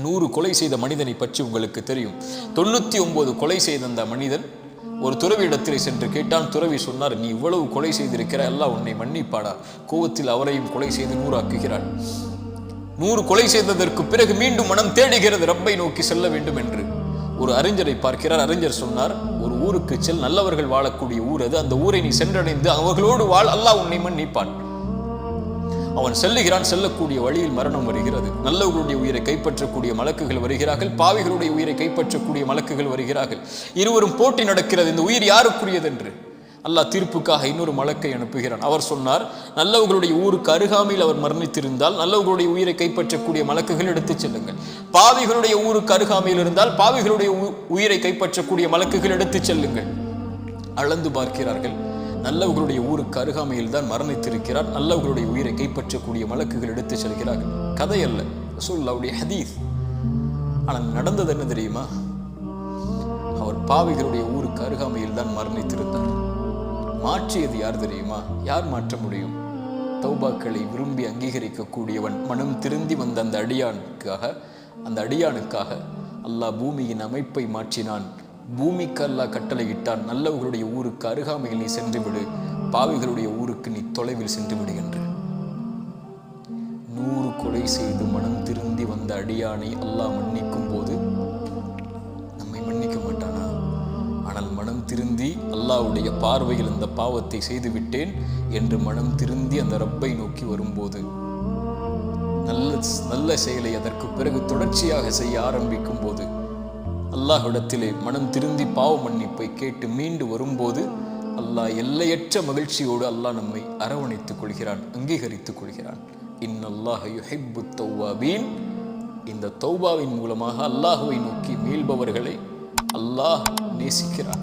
100 கொலை செய்த மனிதனை பற்றி உங்களுக்கு தெரியும். 99 கொலை செய்த அந்த மனிதன் ஒரு துறவியிடத்தில் சென்று கேட்டான். துறவி சொன்னார், நீ இவ்வளவு கொலை செய்திருக்கிற, அல்லாஹ் உன்னை மன்னிப்பாடா. கோவத்தில் அவரையும் கொலை செய்து 100 ஆக்குகிறான். 100 கொலை செய்ததற்கு பிறகு மீண்டும் மனம் தேடுகிறது ரப்பை நோக்கி செல்ல வேண்டும் என்று. ஒரு அறிஞரை பார்க்கிறார். அறிஞர் சொன்னார், ஒரு ஊருக்கு செல், நல்லவர்கள் வாழக்கூடிய ஊர் அது. அந்த ஊரை நீ சென்றடைந்து அவர்களோடு வாழ், அல்லாஹ் உன்னை மன்னிப்பான். அவன் செல்லுகிறான். செல்லக்கூடிய வழியில் மரணம் வருகிறது. நல்லவர்களுடைய உயிரை கைப்பற்றக்கூடிய மலக்குகள் வருகிறார்கள், பாவிகளுடைய உயிரை கைப்பற்றக்கூடிய மலக்குகள் வருகிறார்கள். இருவரும் போட்டி நடக்கிறது, இந்த உயிர் யாருக்குரியது என்று. அல்லாஹ் தீர்ப்புக்காக இன்னொரு மலக்கை அனுப்புகிறான். அவர் சொன்னார், நல்லவர்களுடைய ஊருக்கு அருகாமையில் அவர் மரணித்திருந்தால் நல்லவர்களுடைய உயிரை கைப்பற்றக்கூடிய மலக்குகள் எடுத்துச் செல்லுங்கள். பாவிகளுடைய ஊருக்கு அருகாமையில் இருந்தால் பாவிகளுடைய உயிரை கைப்பற்றக்கூடிய மலக்குகள் எடுத்துச் செல்லுங்கள். அளந்து பார்க்கிறார்கள். நல்லவர்களுடைய ஊருக்கு அருகாமையில் தான் மரணித்திருக்கிறார். நல்லவர்களுடைய உயிரை கைப்பற்றக்கூடிய மலக்குகள் எடுத்து செல்கிறார்கள். கதை அல்ல, ரசூலுல்லாஹ்வுடைய ஹதீஸ். ஆனால் நடந்தது என்ன தெரியுமா? அவர் பாவிகளுடைய ஊருக்கு அருகாமையில் தான் மரணித்திருந்தார். மாற்றியது யார் தெரியுமா? யார் மாற்ற முடியும்? தௌபாக்களை விரும்பி அங்கீகரிக்கக்கூடியவன் மனம் திருந்தி வந்த அந்த அடியானுக்காக அல்லாஹ் பூமியின் அமைப்பை மாற்றினான். பூமிக்கு அல்லாஹ் கட்டளையிட்டான், நல்லவர்களுடைய ஊருக்கு அருகாமையில் நீ சென்று விடு, பாவிகளுடைய ஊருக்கு நீ தொலைவில் சென்று விடுகின்ற. 100 கொலை செய்து மனம் திருந்தி வந்த அடியானை அல்லாஹ் மன்னிக்கும் போது நம்மை மன்னிக்க மாட்டானா? ஆனால் மனம் திருந்தி அல்லாஹ்வுடைய பார்வையில் அந்த பாவத்தை செய்து விட்டேன் என்று மனம் திருந்தி அந்த ரப்பை நோக்கி வரும்போது, நல்ல செயலை அதற்கு பிறகு தொடர்ச்சியாக செய்ய ஆரம்பிக்கும் போது, அல்லாஹ்விடத்திலே மனம் திருந்தி பாவ மன்னிப்பை கேட்டு மீண்டு வரும்போது, அல்லாஹ் எல்லையற்ற மகிழ்ச்சியோடு அல்லாஹ் நம்மை அரவணைத்துக் கொள்கிறான், அங்கீகரித்துக் கொள்கிறான். இன்னல்லாஹ யுஹிப்புத் தௌவாபீன். இந்த தௌபாவின் மூலமாக அல்லாஹ்வை நோக்கி மீள்பவர்களை அல்லாஹ் நேசிக்கிறான்.